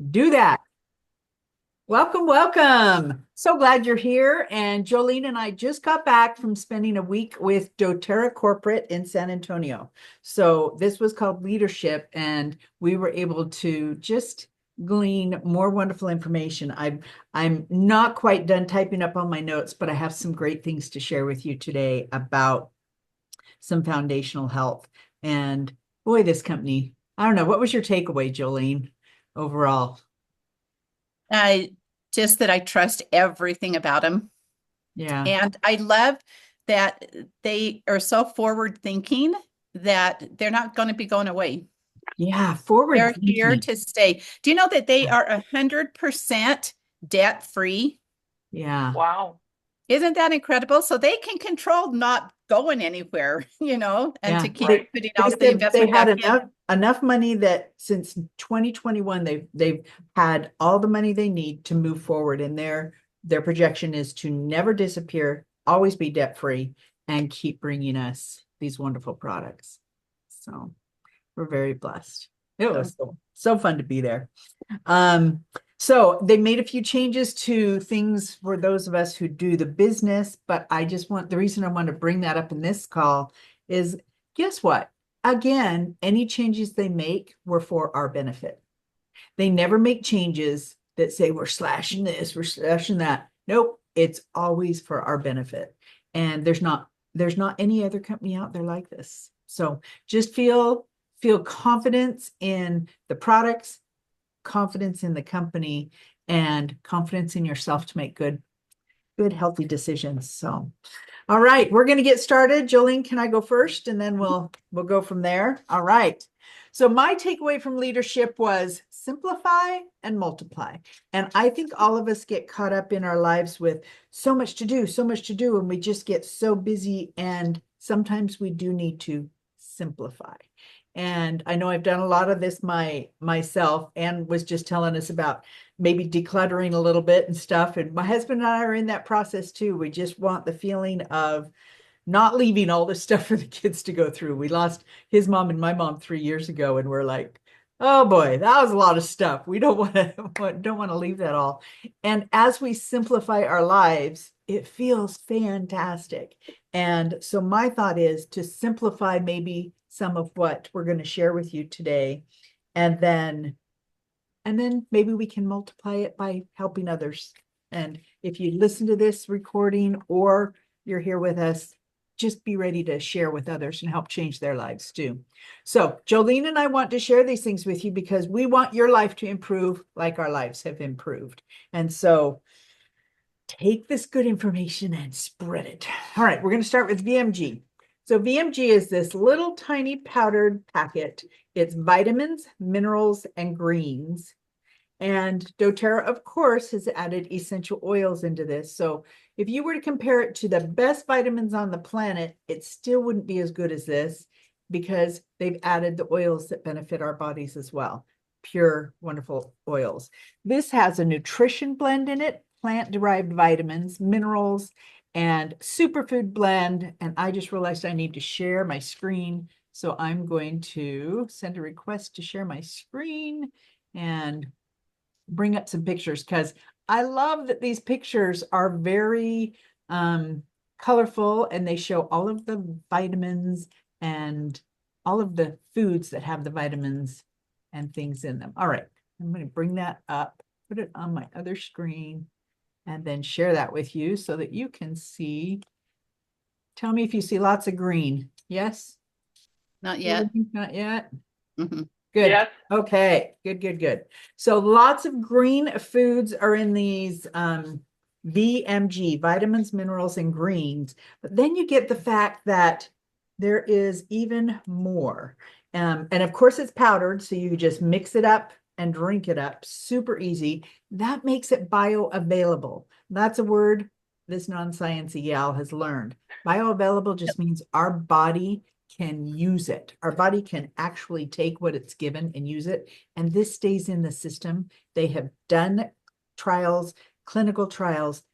Do that. Welcome, welcome. So glad you're here. And Jolene and I just got back from spending a week with doTERRA Corporate in San Antonio. So this was called Leadership, and we were able to just glean more wonderful information. I'm not quite done typing up all my notes, but I have some great things to share with you today about some foundational health. And boy, this company, I don't know, what was your takeaway, Jolene, overall? I just that I trust everything about them. Yeah. And I love that they are so forward thinking that they're not going to be going away. Yeah, forward They're here thinking. to stay. Do you know that they are 100% debt free? Yeah. Wow. Isn't that incredible? So they can control not going anywhere, and to Yeah. keep Right. putting They out the said they investment had back in. enough money that since 2021 they've had all the money they need to move forward, and their projection is to never disappear, always be debt free, and keep bringing us these wonderful products. So we're very blessed. It So was so fun to be there. Um, so they made a few changes to things for those of us who do the business, but the reason I want to bring that up in this call is guess what? Again, any changes they make were for our benefit. They never make changes that say we're slashing this, we're slashing that. Nope, it's always for our benefit. And there's not any other company out there like this. So just feel confidence in the products, confidence in the company, and confidence in yourself to make good healthy decisions. So all right, we're going to get started. Jolene, can I go first, and then we'll go from there? All right. So my takeaway from leadership was simplify and multiply. And I think all of us get caught up in our lives with so much to do, so much to do, and we just get so busy, and sometimes we do need to simplify. And I know I've done a lot of this myself, and was just telling us about maybe decluttering a little bit and stuff. And my husband and I are in that process too. We just want the feeling of not leaving all this stuff for the kids to go through. We lost his mom and my mom 3 years ago, and we're like, oh boy, that was a lot of stuff. We don't want to don't want to leave that all. And as we simplify our lives, it feels fantastic. And so my thought is to simplify maybe some of what we're going to share with you today, and then maybe we can multiply it by helping others. And if you listen to this recording or you're here with us, just be ready to share with others and help change their lives too. So Jolene and I want to share these things with you because we want your life to improve like our lives have improved. And so take this good information and spread it. All right, we're going to start with VMG. So VMG is this little tiny powdered packet. It's vitamins, minerals, and greens. And doTERRA, of course, has added essential oils into this. So if you were to compare it to the best vitamins on the planet, it still wouldn't be as good as this because they've added the oils that benefit our bodies as well. Pure, wonderful oils. This has a nutrition blend in it, plant-derived vitamins, minerals, and superfood blend. And I just realized I need to share my screen. So I'm going to send a request to share my screen and bring up some pictures because I love that these pictures are very colorful, and they show all of the vitamins and all of the foods that have the vitamins and things in them. All right, I'm going to bring that up, put it on my other screen, and then share that with you so that you can see. Tell me if you see lots of green. Yes? Not yet. Not yet. Mhm. Good. Yes. Okay. Good. So lots of green foods are in these VMG, vitamins, minerals, and greens. But then you get the fact that there is even more. And of course, it's powdered, so you just mix it up and drink it up. Super easy. That makes it bioavailable. That's a word this non-sciencey gal has learned. Bioavailable just means our body can use it. Our body can actually take what it's given and use it. And this stays in the system. They have done trials, clinical trials,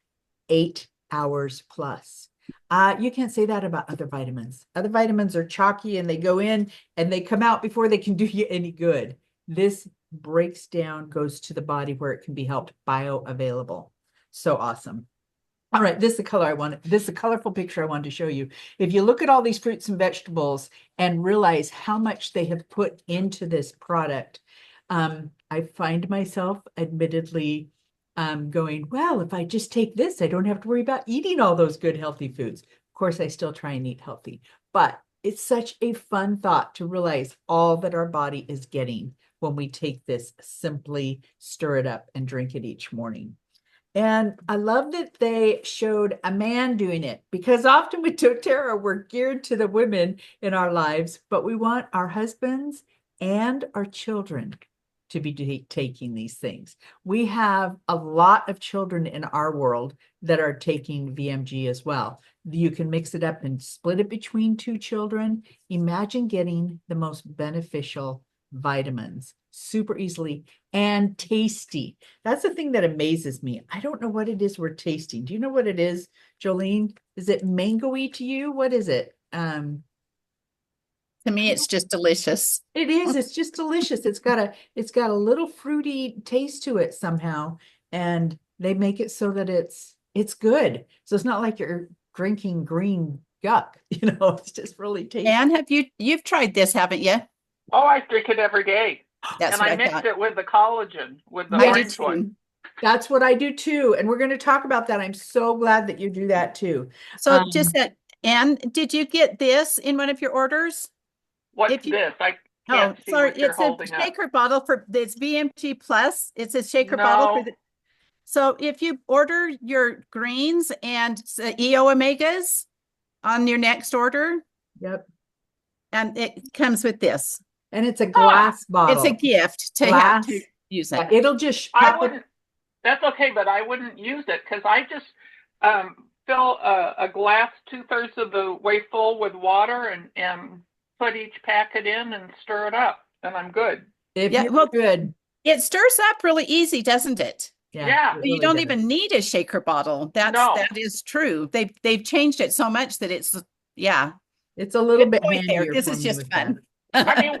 8 hours plus. You can't say that about other vitamins. Other vitamins are chalky and they go in and they come out before they can do you any good. This breaks down, goes to the body where it can be helped bioavailable. So awesome. All right, this is the color I wanted. This is a colorful picture I wanted to show you. If you look at all these fruits and vegetables and realize how much they have put into this product, I find myself admittedly going, well, if I just take this, I don't have to worry about eating all those good, healthy foods. Of course, I still try and eat healthy, but it's such a fun thought to realize all that our body is getting when we take this, simply stir it up and drink it each morning. And I love that they showed a man doing it, because often with doTERRA, we're geared to the women in our lives, but we want our husbands and our children to be taking these things. We have a lot of children in our world that are taking VMG as well. You can mix it up and split it between 2 children. Imagine getting the most beneficial vitamins super easily and tasty. That's the thing that amazes me. I don't know what it is we're tasting. Do you know what it is, Jolene? Is it mango-y to you? What is it? To me, it's just delicious. It is. It's just delicious. It's got a little fruity taste to it somehow, and they make it so that it's good. So it's not like you're drinking green guck, it's just really tasty. And you've tried this, haven't you? Oh, I drink it every day. That's And what I I mix thought. it with the collagen, with the I do orange one. too. That's what I do too. And we're going to talk about that. I'm so glad that you do that too. So just that, and did you get this in one of your orders? What's If you- this? I Oh, can't see sorry, what you're it's a holding up. shaker bottle for, it's VMG Plus. It's a shaker bottle for No. the, so if you order your greens and EO omegas on your next order, Yep. and it comes with this. And it's a glass bottle. It's a gift to have to use it. It'll just I pop wouldn't, that's okay, but I wouldn't use it because I just fill a glass 2/3 of the way full with water and put each packet in and stir it up, and I'm good. If Yeah, you're well, good. It stirs up really easy, doesn't it? Yeah. it You really don't does. even need a shaker bottle. That is true. They've changed it so much that it's It's a little good bit point there. handier This for is me just with fun. that. I mean,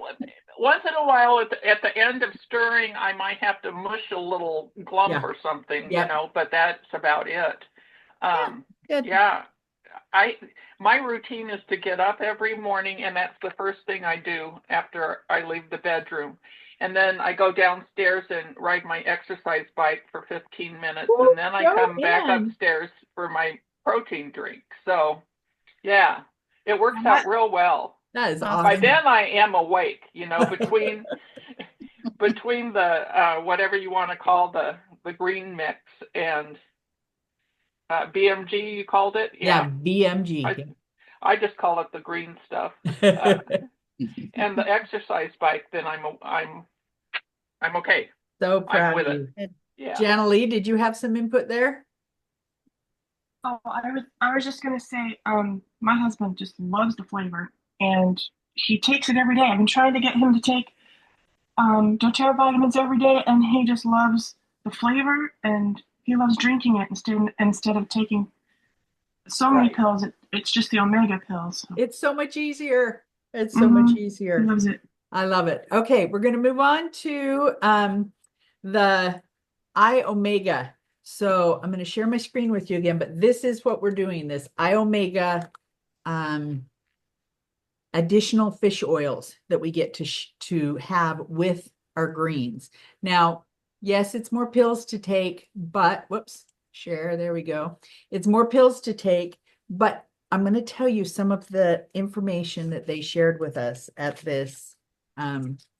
once in a while at the end of stirring, I might have to mush a little glump Yeah. or something, Yeah. but that's about it. Good. Yeah, my routine is to get up every morning, and that's the first thing I do after I leave the bedroom. And then I go downstairs and ride my exercise bike for 15 minutes, Ooh, and then I go come back in. upstairs for my protein drink. So, yeah, it works That- out real well. That is Awesome. By awesome. then I am awake, between between the whatever you want to call the green mix and BMG, you called it? Yeah, BMG. I just call it the green stuff. And the exercise bike, then I'm okay. So proud with of you. it. Yeah. Jana-Lee, did you have some input there? Oh, I was just gonna say, my husband just loves the flavor, and he takes it every day. I've been trying to get him to take doTERRA vitamins every day, and he just loves the flavor, and he loves drinking it instead of taking so many pills. It's just the omega pills. So. It's so much easier. It's so much easier. He loves it. I love it. Okay, we're going to move on to the iOmega. So I'm going to share my screen with you again, but this is what we're doing, this iOmega additional fish oils that we get to have with our greens. Now, yes, it's more pills to take, but whoops, share, there we go. It's more pills to take, but I'm going to tell you some of the information that they shared with us at this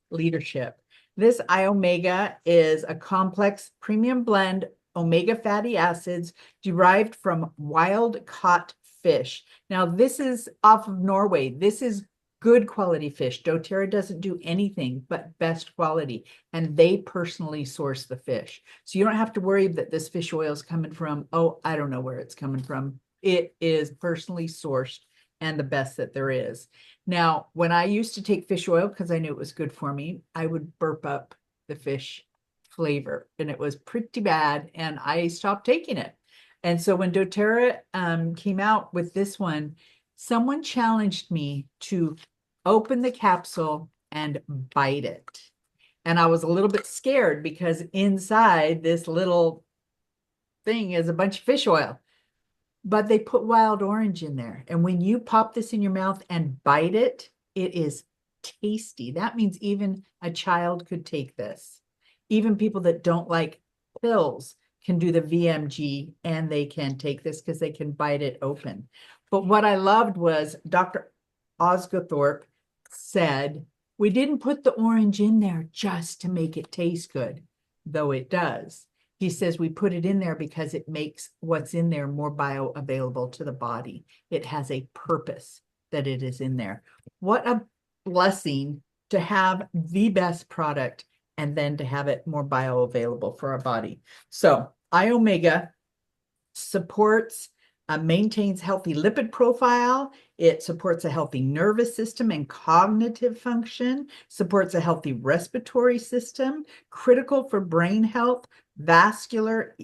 leadership. This iOmega is a complex premium blend omega fatty acids derived from wild caught fish. Now, this is off of Norway. This is good quality fish. doTERRA doesn't do anything but best quality, and they personally source the fish. So you don't have to worry that this fish oil is coming from, oh, I don't know where it's coming from. It is personally sourced and the best that there is. Now, when I used to take fish oil because I knew it was good for me, I would burp up the fish flavor, and it was pretty bad, and I stopped taking it. And so when doTERRA came out with this one, someone challenged me to open the capsule and bite it. And I was a little bit scared because inside this little thing is a bunch of fish oil. But they put wild orange in there. And when you pop this in your mouth and bite it, it is tasty. That means even a child could take this. Even people that don't like pills can do the VMG and they can take this because they can bite it open. But what I loved was Dr. Osgothorpe said, we didn't put the orange in there just to make it taste good, though it does. He says we put it in there because it makes what's in there more bioavailable to the body. It has a purpose that it is in there. What a blessing to have the best product and then to have it more bioavailable for our body. So iOmega supports, maintains healthy lipid profile. It supports a healthy nervous system and cognitive function, supports a healthy respiratory system, critical for brain health, vascular,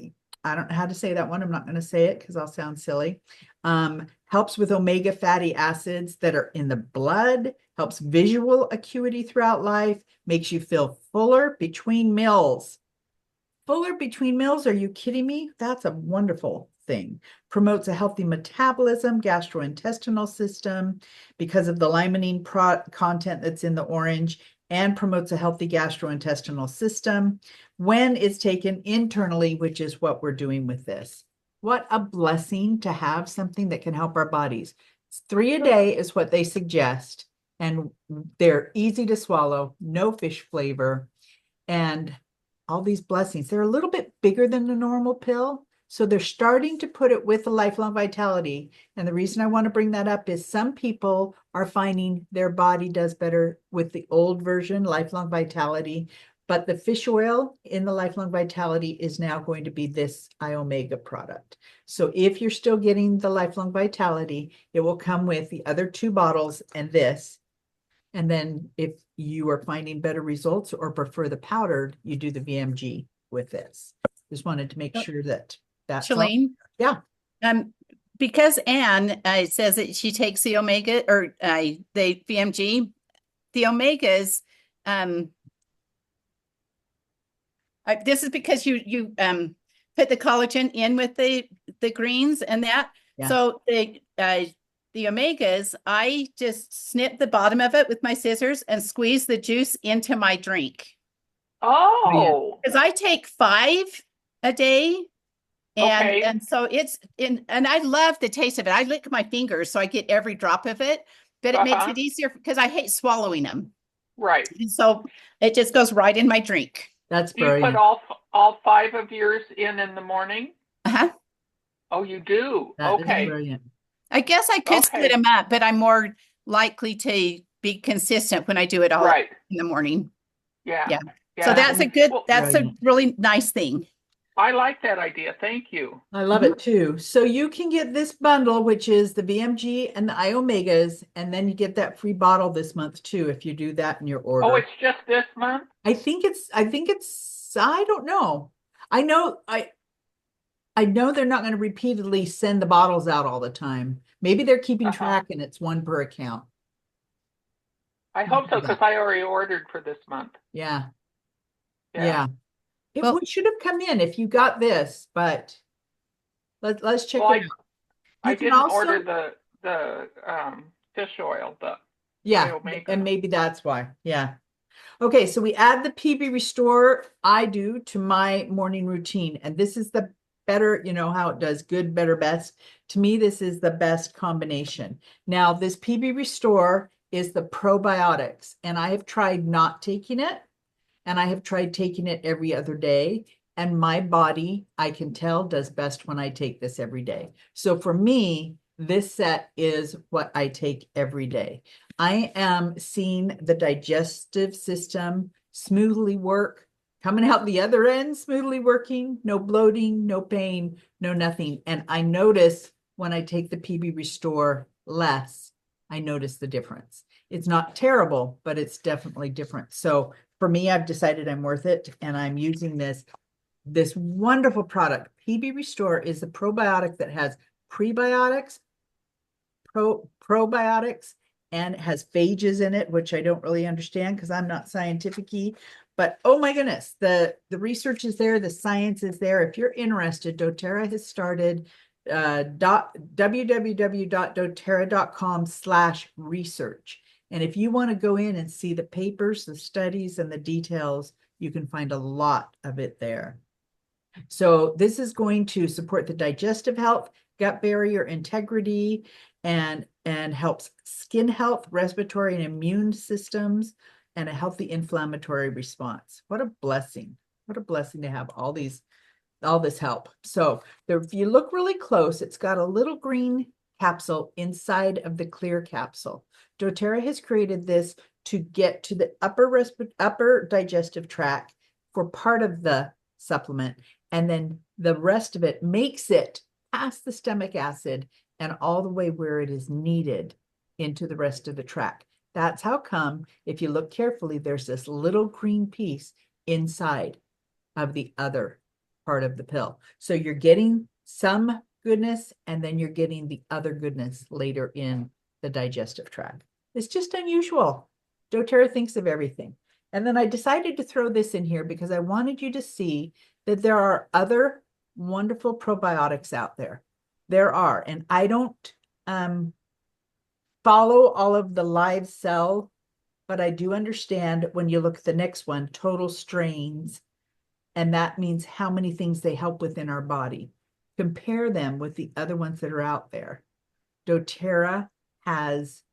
I don't know how to say that one. I'm not going to say it because I'll sound silly. Helps with omega fatty acids that are in the blood, helps visual acuity throughout life, makes you feel fuller between meals. Fuller between meals? Are you kidding me? That's a wonderful thing. Promotes a healthy metabolism, gastrointestinal system because of the limonene content that's in the orange, and promotes a healthy gastrointestinal system when it's taken internally, which is what we're doing with this. What a blessing to have something that can help our bodies. 3 a day is what they suggest, and they're easy to swallow, no fish flavor, and all these blessings. They're a little bit bigger than the normal pill. So they're starting to put it with the Lifelong Vitality. And the reason I want to bring that up is some people are finding their body does better with the old version, Lifelong Vitality. But the fish oil in the Lifelong Vitality is now going to be this iOmega product. So if you're still getting the Lifelong Vitality, it will come with the other 2 bottles and this. And then if you are finding better results or prefer the powdered, you do the VMG with this. Just wanted to make sure that that's all. Shalene? Yeah. Because Anne says that she takes the omega or the VMG, the omegas, this is because you put the collagen in with the greens and that. Yeah. So the omegas, I just snip the bottom of it with my scissors and squeeze the juice into my drink. Oh, Because I take 5 a day. And okay. and so it's in, and I love the taste of it. I lick my fingers so I get every drop of it, but it makes it easier because I hate swallowing them. Right. And so it just goes right in my drink. That's Do you brilliant. put all 5 of yours in the morning? Uh-huh. Oh, you do? That is Okay. brilliant. I guess I could split Okay. them up, but I'm more likely to be consistent when I do it all Right. in the morning. Yeah. Yeah. Yeah. So that's a good, Well, that's a brilliant. really nice thing. I like that idea. Thank you. I love it too. So you can get this bundle, which is the VMG and the iOmegas, and then you get that free bottle this month too, if you do that in your order. Oh, it's just this month? I think it's, I don't know. I know they're not going to repeatedly send the bottles out all the time. Maybe they're keeping track and it's 1 per account. I hope so, because I already ordered for this month. Yeah. Yeah. Yeah. It Well- should have come in if you got this, but let's check Well, it out. I You can didn't also- order the fish oil, Yeah, iOmega. and maybe that's why. Yeah. Okay, so we add the PB Restore, I do, to my morning routine. And this is the better, you know how it does good, better, best. To me, this is the best combination. Now, this PB Restore is the probiotics, and I have tried not taking it, and I have tried taking it every other day. And my body, I can tell, does best when I take this every day. So for me, this set is what I take every day. I am seeing the digestive system smoothly work, coming out the other end, smoothly working, no bloating, no pain, no nothing. And I notice when I take the PB Restore less, I notice the difference. It's not terrible, but it's definitely different. So for me, I've decided I'm worth it, and I'm using this wonderful product. PB Restore is the probiotic that has prebiotics, probiotics, and it has phages in it, which I don't really understand because I'm not scientific-y, But oh my goodness, the research is there, the science is there. If you're interested, doTERRA has started www.doterra.com/research. And if you want to go in and see the papers, the studies, and the details, you can find a lot of it there. So this is going to support the digestive health, gut barrier integrity, and helps skin health, respiratory and immune systems, and a healthy inflammatory response. What a blessing. What a blessing to have all this help. So if you look really close, it's got a little green capsule inside of the clear capsule. doTERRA has created this to get to the upper digestive tract for part of the supplement, and then the rest of it makes it past the stomach acid and all the way where it is needed into the rest of the tract. That's how come, if you look carefully, there's this little green piece inside of the other part of the pill. So you're getting some goodness, and then you're getting the other goodness later in the digestive tract. It's just unusual. doTERRA thinks of everything. And then I decided to throw this in here because I wanted you to see that there are other wonderful probiotics out there. There are, and I don't follow all of the live cell, but I do understand when you look at the next one, total strains, and that means how many things they help within our body. Compare them with the other ones that are out there. doTERRA has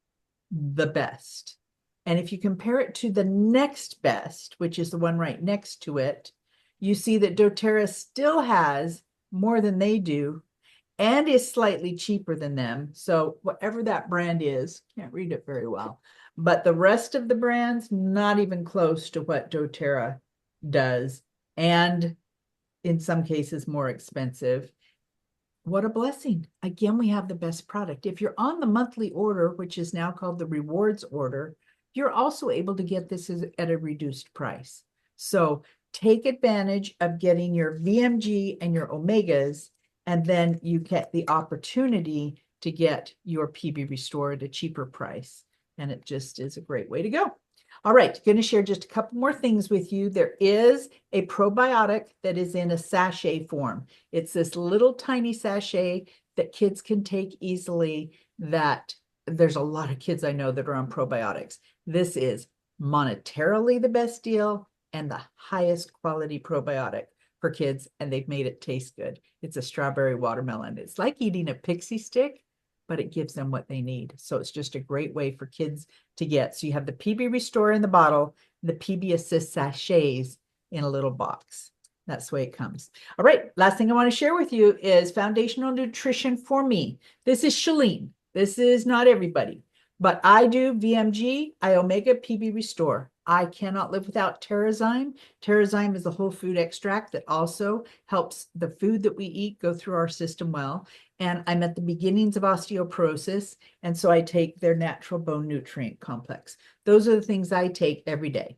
the best. And if you compare it to the next best, which is the one right next to it, you see that doTERRA still has more than they do and is slightly cheaper than them. So whatever that brand is, can't read it very well, but the rest of the brands, not even close to what doTERRA does, and in some cases more expensive. What a blessing. Again, we have the best product. If you're on the monthly order, which is now called the rewards order, you're also able to get this at a reduced price. So take advantage of getting your VMG and your omegas, and then you get the opportunity to get your PB Restore at a cheaper price. And it just is a great way to go. All right, going to share just a couple more things with you. There is a probiotic that is in a sachet form. It's this little tiny sachet that kids can take easily. That there's a lot of kids I know that are on probiotics. This is monetarily the best deal and the highest quality probiotic for kids, and they've made it taste good. It's a strawberry watermelon. It's like eating a pixie stick, but it gives them what they need. So it's just a great way for kids to get. So you have the PB Restore in the bottle, the PB Assist sachets in a little box. That's the way it comes. All right, last thing I want to share with you is foundational nutrition for me. This is Shaleen. This is not everybody, but I do VMG, Iomega, PB Restore. I cannot live without Terrazyme. Terrazyme is a whole food extract that also helps the food that we eat go through our system well. And I'm at the beginnings of osteoporosis, and so I take their natural bone nutrient complex. Those are the things I take every day.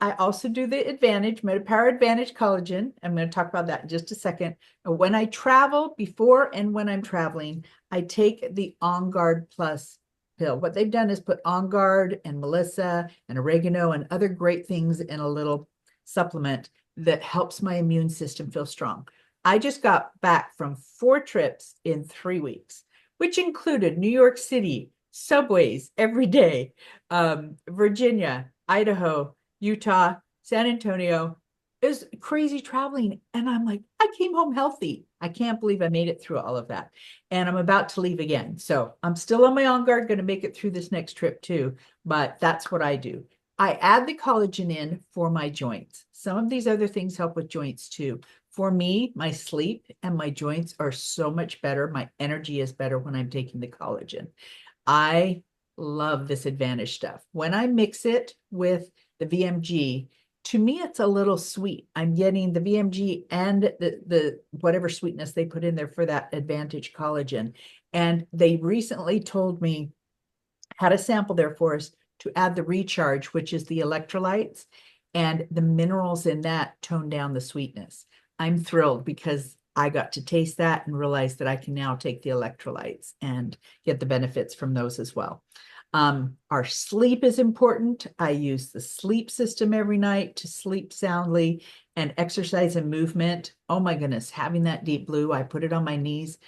I also do the Advantage, MetaPower Advantage Collagen. I'm going to talk about that in just a second. When I travel, before and when I'm traveling, I take the On Guard Plus pill. What they've done is put On Guard and Melissa and oregano and other great things in a little supplement that helps my immune system feel strong. I just got back from 4 trips in 3 weeks, which included New York City, subways every day, Virginia, Idaho, Utah, San Antonio. It was crazy traveling. And I'm like, I came home healthy. I can't believe I made it through all of that. And I'm about to leave again. So I'm still on my On Guard, going to make it through this next trip too. But that's what I do. I add the collagen in for my joints. Some of these other things help with joints too. For me, my sleep and my joints are so much better. My energy is better when I'm taking the collagen. I love this Advantage stuff. When I mix it with the VMG, to me, it's a little sweet. I'm getting the VMG and the whatever sweetness they put in there for that Advantage collagen. And they recently told me, had a sample there for us, to add the Recharge, which is the electrolytes, and the minerals in that tone down the sweetness. I'm thrilled because I got to taste that and realize that I can now take the electrolytes and get the benefits from those as well. Our sleep is important. I use the sleep system every night to sleep soundly, and exercise and movement. Oh my goodness, having that deep blue, I put it on my knees.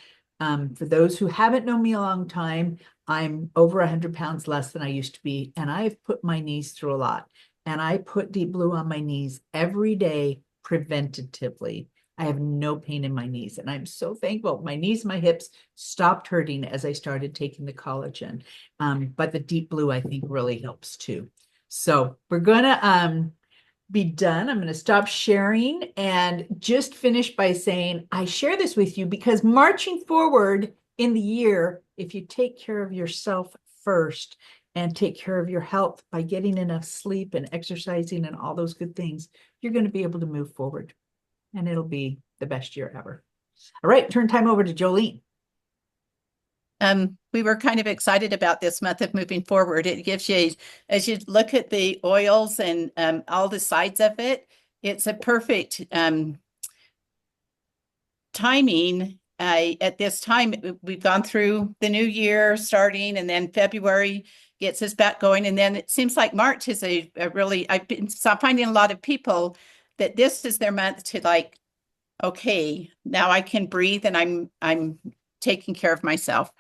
For those who haven't known me a long time, I'm over 100 pounds less than I used to be, and I've put my knees through a lot. And I put deep blue on my knees every day preventatively. I have no pain in my knees, and I'm so thankful. My knees, my hips stopped hurting as I started taking the collagen. But the deep blue, I think, really helps too. So we're gonna be done. I'm going to stop sharing and just finish by saying I share this with you because marching forward in the year, if you take care of yourself first and take care of your health by getting enough sleep and exercising and all those good things, you're going to be able to move forward, and it'll be the best year ever. All right, turn time over to Jolene. We were kind of excited about this month of moving forward. It gives you, as you look at the oils and all the sides of it, it's a perfect timing. At this time, we've gone through the new year starting, and then February gets us back going. And then it seems like March is a really, I've been finding a lot of people that this is their month to like, okay, now I can breathe and I'm taking care of myself.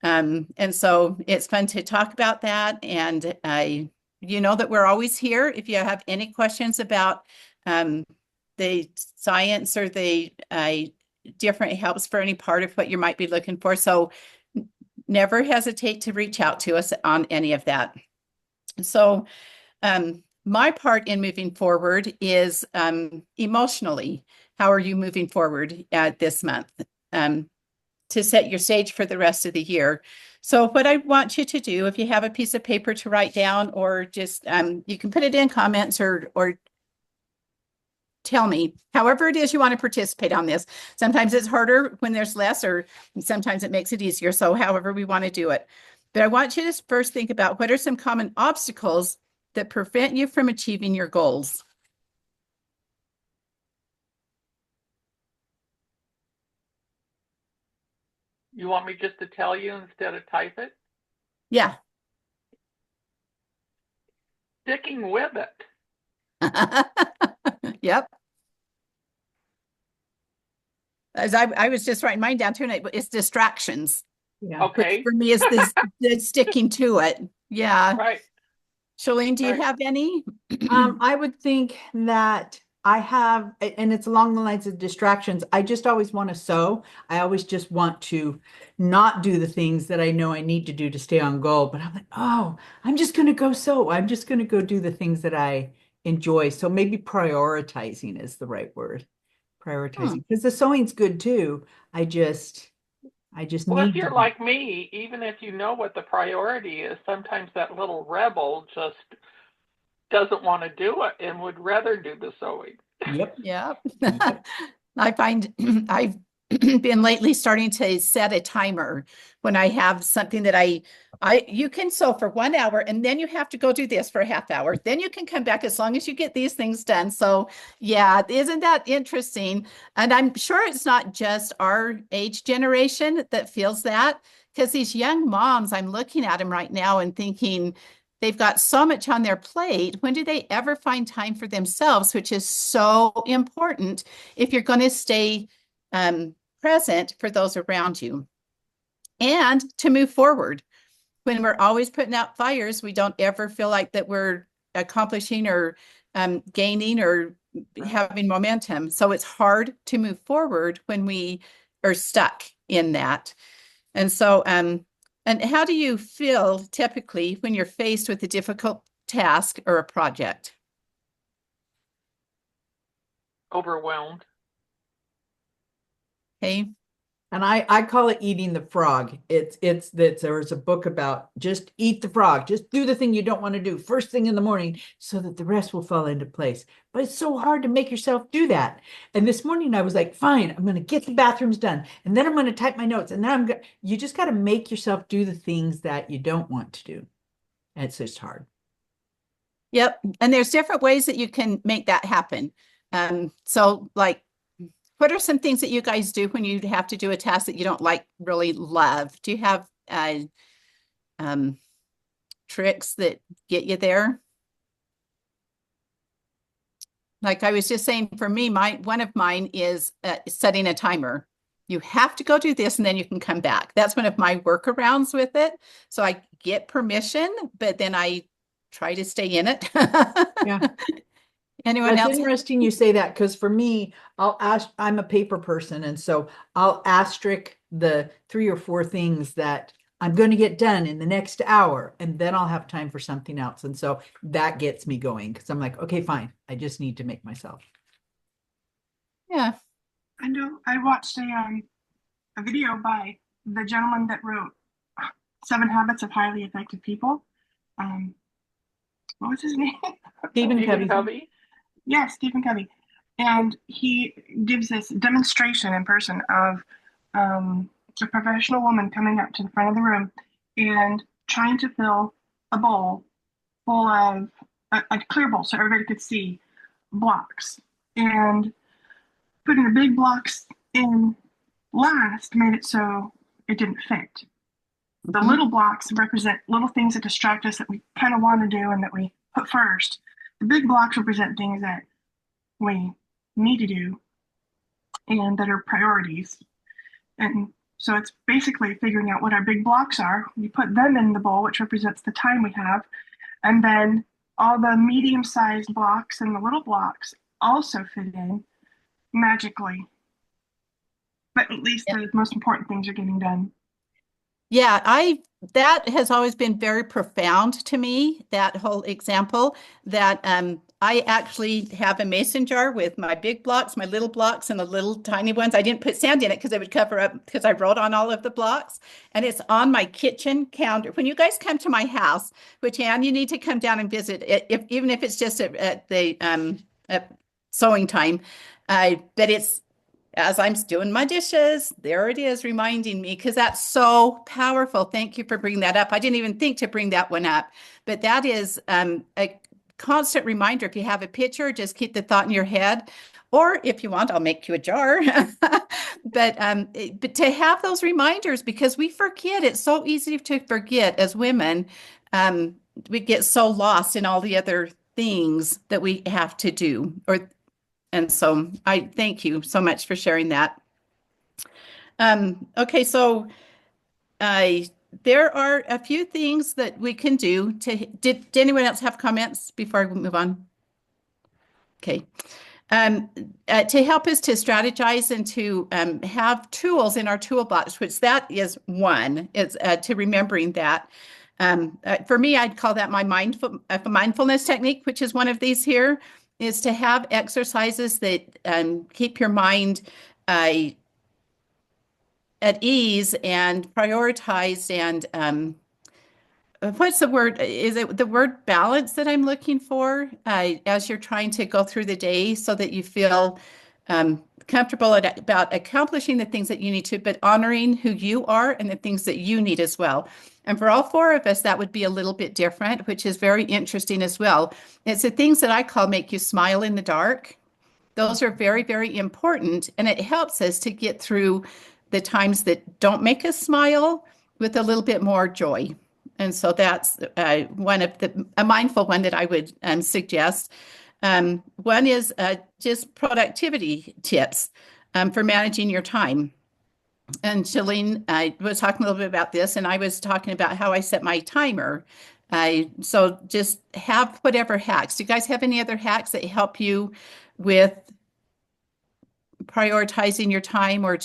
And so it's fun to talk about that. And you know that we're always here. If you have any questions about the science or the different helps for any part of what you might be looking for. So never hesitate to reach out to us on any of that. So my part in moving forward is emotionally. How are you moving forward this month? To set your stage for the rest of the year. So what I want you to do, if you have a piece of paper to write down, or just you can put it in comments or tell me, however it is you want to participate on this. Sometimes it's harder when there's less, or sometimes it makes it easier. So however we want to do it. But I want you to first think about what are some common obstacles that prevent you from achieving your goals. You want me just to tell you instead of type it? Yeah. Sticking with it. Yep. As I was just writing mine down too, and it's distractions. Yeah. Okay. Which for me is this sticking to it. Yeah. Right. Shalene, do you Right. have any? I would think that I have, and it's along the lines of distractions. I just always want to sew. I always just want to not do the things that I know I need to do to stay on goal. But I'm like, oh, I'm just going to go sew. I'm just going to go do the things that I enjoy. So maybe prioritizing is the right word. Prioritizing, because the sewing's good too. I just Well, if need you're to. like me, even if you know what the priority is, sometimes that little rebel just doesn't want to do it and would rather do the sewing. Yep. Yeah. Yep. I find I've been lately starting to set a timer when I have something that you can sew for 1 hour, and then you have to go do this for a half hour. Then you can come back as long as you get these things done. So yeah, isn't that interesting? And I'm sure it's not just our age generation that feels that, because these young moms, I'm looking at them right now and thinking, they've got so much on their plate. When do they ever find time for themselves, which is so important if you're going to stay present for those around you and to move forward? When we're always putting out fires, we don't ever feel like that we're accomplishing or gaining or having momentum. So it's hard to move forward when we are stuck in that. And so, and how do you feel typically when you're faced with a difficult task or a project? Overwhelmed. Okay. And I call it eating the frog. It's that there's a book about just eat the frog, just do the thing you don't want to do first thing in the morning so that the rest will fall into place. But it's so hard to make yourself do that. And this morning I was like, fine, I'm going to get the bathrooms done, and then I'm going to type my notes, and then you just got to make yourself do the things that you don't want to do. And it's just hard. Yep. And there's different ways that you can make that happen. So like, what are some things that you guys do when you have to do a task that you don't really love? Do you have tricks that get you there. Like I was just saying, for me, one of mine is setting a timer. You have to go do this and then you can come back. That's one of my workarounds with it. So I get permission, but then I try to stay in it. Yeah. Anyone That's else? interesting you say that, because for me, I'm a paper person, and so I'll asterisk the 3 or 4 things that I'm going to get done in the next hour, and then I'll have time for something else. And so that gets me going, because I'm like, okay, fine. I just need to make myself. Yeah. I know. I watched a video by the gentleman that wrote 7 Habits of Highly Effective People. Um, what was his name? Stephen Stephen Covey. Covey. Yeah, Stephen Covey. And he gives this demonstration in person of a professional woman coming up to the front of the room and trying to fill a bowl full of a clear bowl so everybody could see blocks. And putting the big blocks in last made it so it didn't fit. The Mhm. little blocks represent little things that distract us that we kind of want to do and that we put first. The big blocks represent things that we need to do and that are priorities. And so it's basically figuring out what our big blocks are. You put them in the bowl, which represents the time we have. And then all the medium sized blocks and the little blocks also fit in magically. But at least the most important things are getting done. Yeah, that has always been very profound to me, that whole example that I actually have a mason jar with my big blocks, my little blocks, and the little tiny ones. I didn't put sand in it because it would cover up, because I wrote on all of the blocks, and it's on my kitchen counter. When you guys come to my house, which Anne, you need to come down and visit, even if it's just at the at sewing time, but it's as I'm doing my dishes, there it is reminding me, because that's so powerful. Thank you for bringing that up. I didn't even think to bring that one up, but that is a constant reminder. If you have a picture, just keep the thought in your head. Or if you want, I'll make you a jar. But to have those reminders, because we forget, it's so easy to forget as women. We get so lost in all the other things that we have to do, and so I thank you so much for sharing that. Okay, so there are a few things that we can do did anyone else have comments before we move on? Okay. To help us to strategize and to have tools in our toolbox, which that is one, is to remembering that. For me, I'd call that my mindfulness technique, which is one of these here, is to have exercises that keep your mind at ease and prioritized. And what's the word? Is it the word balance that I'm looking for as you're trying to go through the day, so that you feel comfortable about accomplishing the things that you need to, but honoring who you are and the things that you need as well. And for all 4 of us, that would be a little bit different, which is very interesting as well. It's the things that I call make you smile in the dark. Those are very, very important. And it helps us to get through the times that don't make us smile with a little bit more joy. And so that's one of a mindful one that I would suggest. One is just productivity tips for managing your time. And Shalene, I was talking a little bit about this, and I was talking about how I set my timer. So just have whatever hacks. Do you guys have any other hacks that help you with prioritizing your time or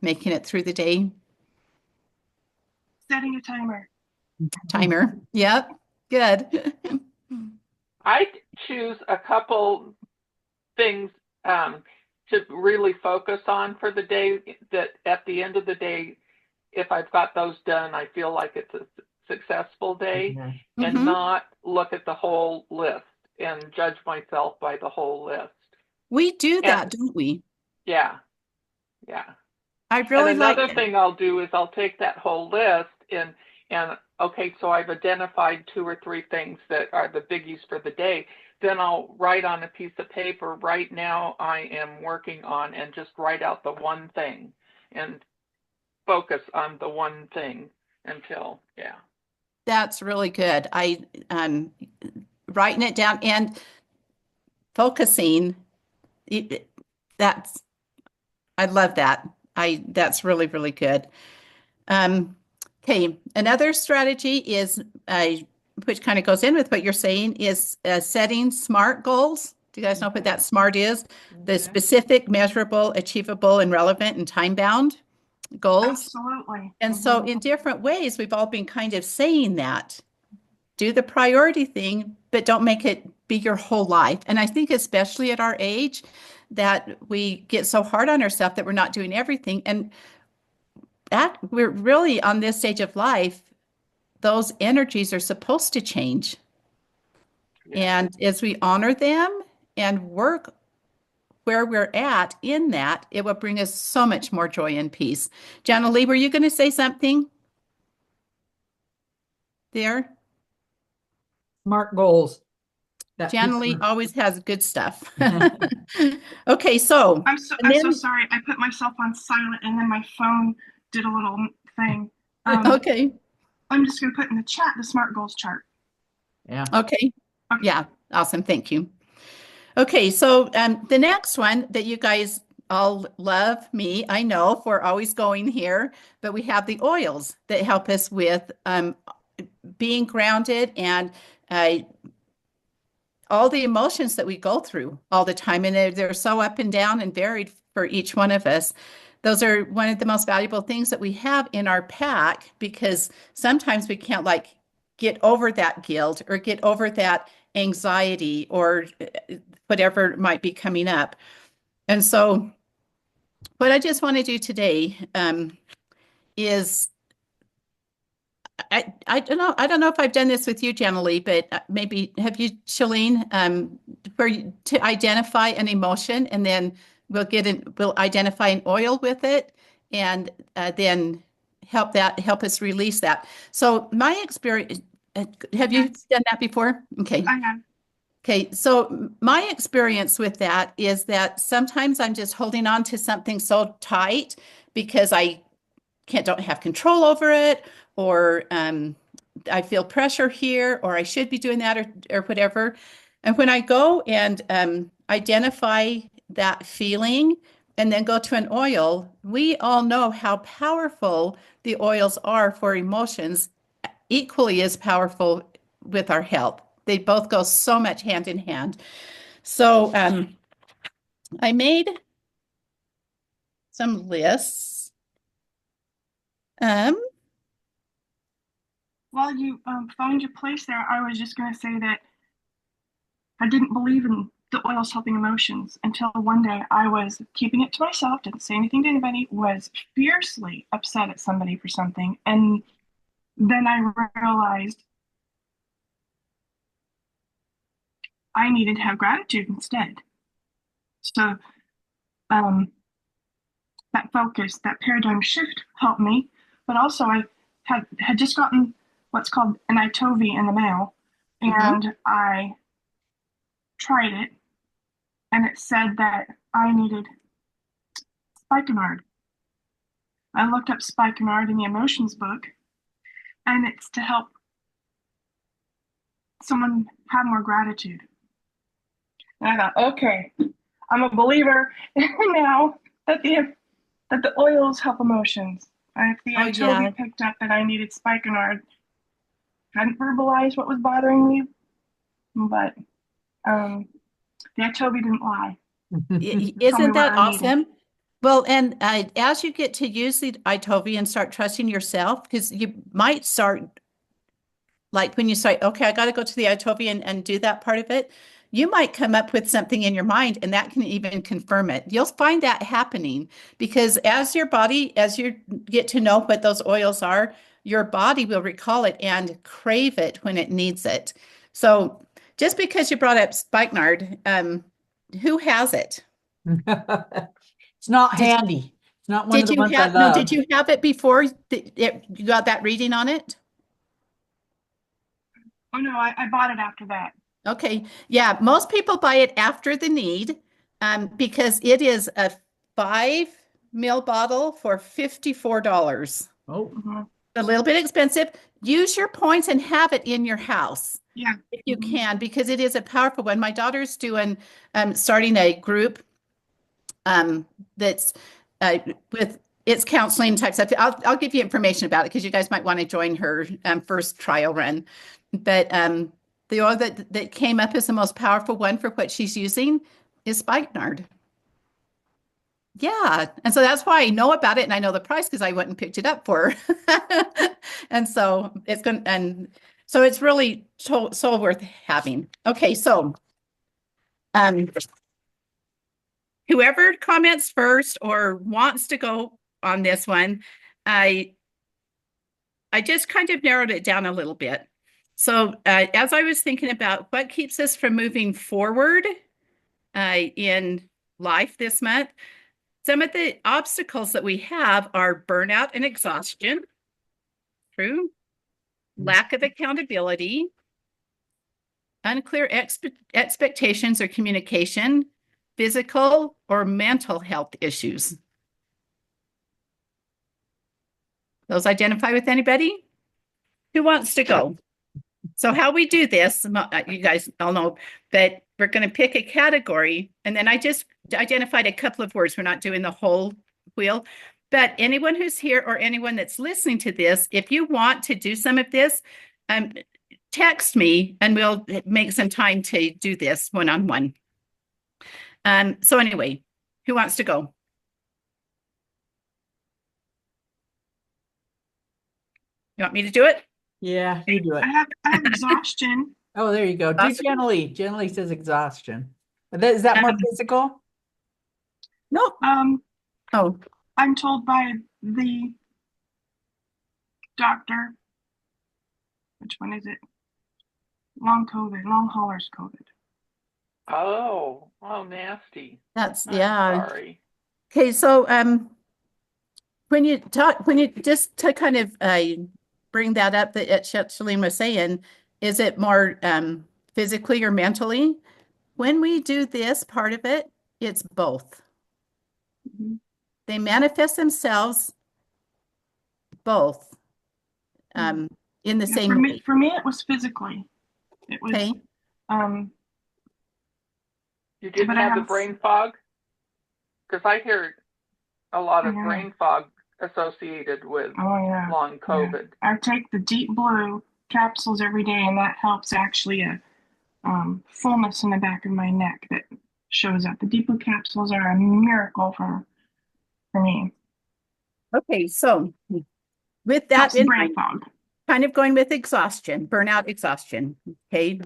making it through the day? Setting a timer. Timer. Yep. Good. I choose a couple things to really focus on for the day, that at the end of the day, if I've got those done, I feel like it's a successful day, and Mhm. not look at the whole list and judge myself by the whole list. We do that, And don't we? yeah, I And really like another thing I'll do is I'll take that whole list and okay, so I've identified 2 or 3 things that are the biggies for the day. Then I'll write on a piece of paper, right now I am working on, and just write out the one thing and focus on the one thing until, yeah. That's really good. Writing it down and focusing. it- That's I love that. That's really, really good. Um, okay, another strategy is which kind of goes in with what you're saying is setting SMART goals. Do you guys know what that SMART is? The Okay. specific, measurable, achievable, and relevant and time-bound goals. Absolutely. And so in different ways, we've all been kind of saying that. Do the priority thing, but don't make it be your whole life. And I think especially at our age that we get so hard on ourselves that we're not doing everything. And that we're really on this stage of life, those energies are supposed to change. Yeah. And as we honor them and work where we're at in that, it will bring us so much more joy and peace. Jana Lee, were you going to say something there? Smart goals. That Jana fits Lee the- always has good stuff. Okay, so, I'm so and I'm so then, sorry. I put myself on silent and then my phone did a little thing. okay, I'm just gonna put in the chat the SMART goals chart. Yeah. okay. Okay. Yeah, awesome. Thank you. Okay, so the next one that you guys all love me, I know, we're always going here, but we have the oils that help us with being grounded and uh, all the emotions that we go through all the time. And they're so up and down and varied for each one of us. Those are one of the most valuable things that we have in our pack because sometimes we can't like get over that guilt or get over that anxiety or whatever might be coming up. And so what I just want to do today is I don't know if I've done this with you, Janalee, but maybe have you, Shalene, where you, to identify an emotion and then we'll identify an oil with it and then help us release that. So my experience, have you Yes, done that before? Okay. I have. Okay, so my experience with that is that sometimes I'm just holding on to something so tight because I don't have control over it, or I feel pressure here, or I should be doing that, or whatever. And when I go and identify that feeling and then go to an oil, we all know how powerful the oils are for emotions, equally as powerful with our health. They both go so much hand in hand. So I made some lists. Um, While you find your place there, I was just gonna say that I didn't believe in the oils helping emotions until one day I was keeping it to myself, didn't say anything to anybody, was fiercely upset at somebody for something, and then I realized I needed to have gratitude instead. So um, that focus, that paradigm shift helped me. But also, I had just gotten what's called an Itovi in the mail, mhm. and I tried it, and it said that I needed spikenard. I looked up spikenard in the emotions book, and it's to help someone have more gratitude. And I thought, okay, I'm a believer now that the oils help emotions. If the Oh yeah. Itovi picked up that I needed spikenard, hadn't verbalized what was bothering me, but the Itovi didn't lie. Told me Isn't what that I needed. awesome? Well, and as you get to use the iTovi and start trusting yourself, because you might start like when you say, okay, I got to go to the iTovi and do that part of it, you might come up with something in your mind and that can even confirm it. You'll find that happening because as your body, as you get to know what those oils are, your body will recall it and crave it when it needs it. So just because you brought up spikenard, who has it? It's not Did handy. It's not one of the ones I did love. you have it before you got that reading on it? Oh no, I bought it after that. Okay. Yeah, most people buy it after the need because it is a 5 ml bottle for $54. Oh, Mhm. a little bit expensive. Use your points and have it in your house Yeah. if you can, because it is a powerful one. My daughter's doing starting a group that's with it's counseling type stuff. I'll give you information about it because you guys might want to join her first trial run. But the oil that came up as the most powerful one for what she's using is spikenard. Yeah. And so that's why I know about it and I know the price because I went and picked it up for her. And so it's really so worth having. Okay, so whoever comments first or wants to go on this one, I just kind of narrowed it down a little bit. So as I was thinking about what keeps us from moving forward in life this month, some of the obstacles that we have are burnout and exhaustion, true, lack of accountability, unclear expectations or communication, physical or mental health issues. Those identify with anybody? Who wants to go? So how we do this, you guys all know that we're going to pick a category, and then I just identified a couple of words. We're not doing the whole wheel, but anyone who's here or anyone that's listening to this, if you want to do some of this, text me and we'll make some time to do this one-on-one. So anyway, who wants to go? You want me to do it? Yeah, you do it. I have exhaustion. Oh, there you go. Do Awesome. gently. Gently says exhaustion. Is that more physical? No. Oh, I'm told by the doctor, which one is it? Long haulers COVID. Oh, nasty. that's I'm yeah. sorry. Okay, so when you just to kind of bring that up that Shalene was saying, is it more physically or mentally? When we do this part of it, it's both. Mhm. They manifest themselves both in the Yeah, same way. for me, it was physically. It was Okay. You didn't but I have the have- brain fog? Because I hear a lot of Yeah. brain fog associated with Oh yeah. long COVID. I take the deep blue capsules every day, and that helps actually a fullness in the back of my neck that shows up. The deep blue capsules are a miracle for me. Okay, so with that Helps the in brain mind, fog. kind of going with exhaustion, burnout, exhaustion. Okay.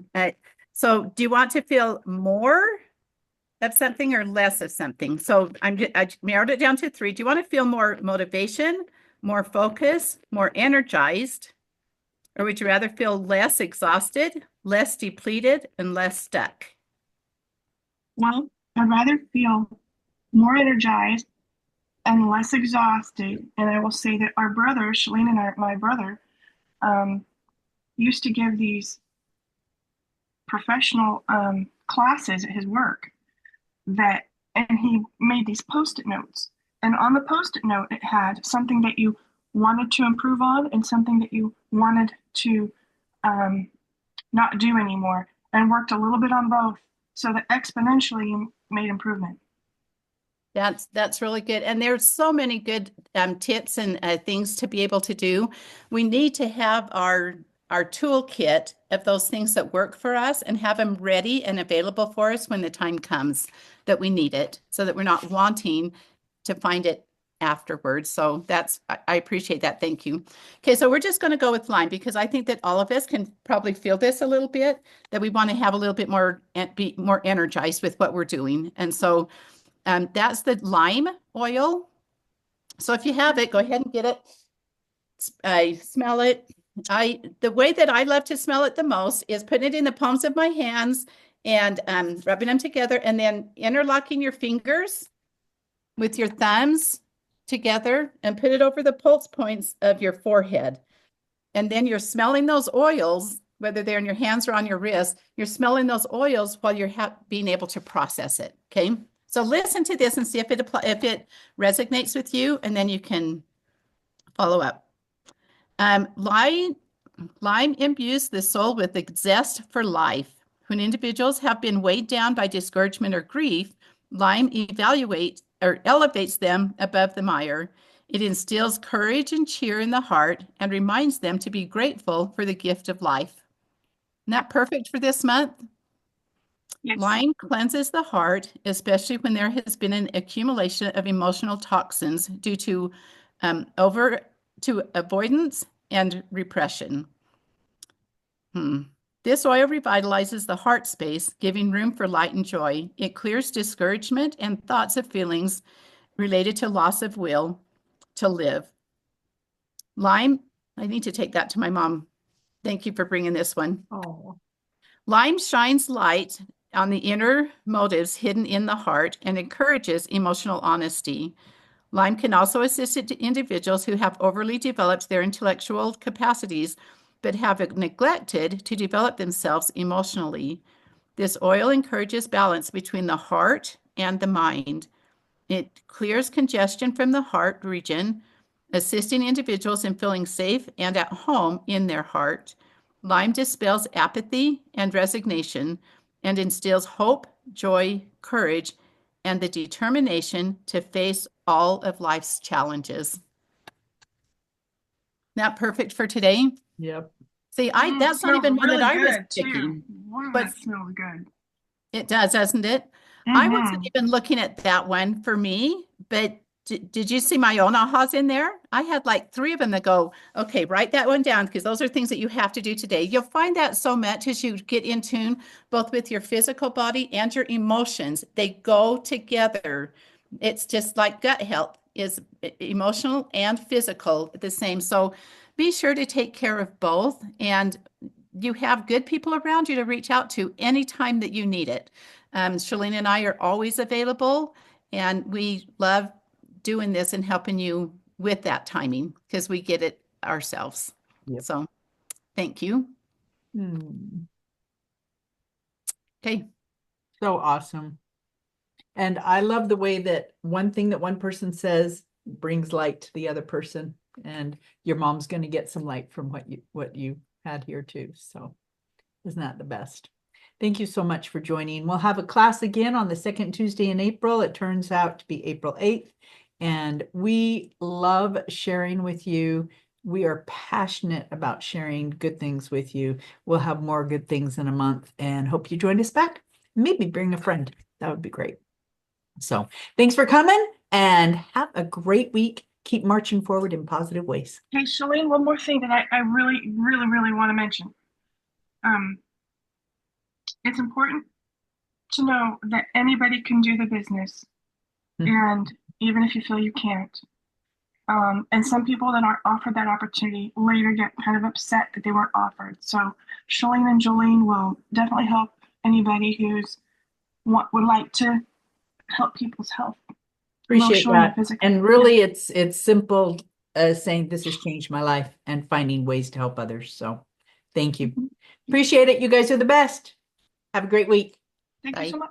So do you want to feel more of something or less of something? So I narrowed it down to 3. Do you want to feel more motivation, more focus, more energized? Or would you rather feel less exhausted, less depleted, and less stuck? Well, I'd rather feel more energized and less exhausted. And I will say that our brother, Shaleen and my brother, used to give these professional classes at his work and he made these post-it notes. And on the post-it note, it had something that you wanted to improve on and something that you wanted to not do anymore, and worked a little bit on both so that exponentially you made improvement. That's really good. And there's so many good tips and things to be able to do. We need to have our toolkit of those things that work for us and have them ready and available for us when the time comes that we need it, so that we're not wanting to find it afterwards. So I appreciate that. Thank you. Okay, so we're just going to go with lime because I think that all of us can probably feel this a little bit, that we want to have a little bit more and be more energized with what we're doing. And so that's the lime oil. So if you have it, go ahead and get it. I smell it. The way that I love to smell it the most is putting it in the palms of my hands and rubbing them together and then interlocking your fingers with your thumbs together and put it over the pulse points of your forehead. And then you're smelling those oils, whether they're in your hands or on your wrist, you're smelling those oils while you're being able to process it. Okay. So listen to this and see if it resonates with you, and then you can follow up. Lime imbues the soul with the zest for life. When individuals have been weighed down by discouragement or grief, lime evaluates or elevates them above the mire. It instills courage and cheer in the heart and reminds them to be grateful for the gift of life. Isn't that perfect for this month? Yes. Lime cleanses the heart, especially when there has been an accumulation of emotional toxins due to avoidance and repression. This oil revitalizes the heart space, giving room for light and joy. It clears discouragement and thoughts of feelings related to loss of will to live. Lime, I need to take that to my mom. Thank you for bringing this one. Oh, Lime shines light on the inner motives hidden in the heart and encourages emotional honesty. Lime can also assist individuals who have overly developed their intellectual capacities but have neglected to develop themselves emotionally. This oil encourages balance between the heart and the mind. It clears congestion from the heart region, assisting individuals in feeling safe and at home in their heart. Lime dispels apathy and resignation and instills hope, joy, courage, and the determination to face all of life's challenges. Isn't that perfect for today? yep. See, that's not Smells even one that really I was good, too. picking. Wow, But that smells good. it does, doesn't it? I wasn't even looking at that one for me, but did you see my own ahas in there? I had like 3 of them that go, okay, write that one down because those are things that you have to do today. You'll find that so much as you get in tune both with your physical body and your emotions. They go together. It's just like gut health is emotional and physical at the same. So be sure to take care of both, and you have good people around you to reach out to anytime that you need it. Shalene and I are always available, and we love doing this and helping you with that timing because we get it ourselves. Yep. So thank you. Okay. So awesome. And I love the way that one thing that one person says brings light to the other person, and your mom's going to get some light from what you had here too. So isn't that the best? Thank you so much for joining. We'll have a class again on the second Tuesday in April. It turns out to be April 8th. And we love sharing with you. We are passionate about sharing good things with you. We'll have more good things in a month, and hope you join us back. Maybe bring a friend. That would be great. So thanks for coming, and have a great week. Keep marching forward in positive ways. Hey, Shalene, one more thing that I really, really, really want to mention. It's important to know that anybody can do the business, and even if you feel you can't. And some people that aren't offered that opportunity later get kind of upset that they weren't offered. So Shalene and Jolene will definitely help anybody who's would like to help people's health. Appreciate emotionally and that. physically. And really, it's simple as saying this has changed my life and finding ways to help others. So thank you. Appreciate it. You guys are the best. Have a great week. Thank Bye. you so much.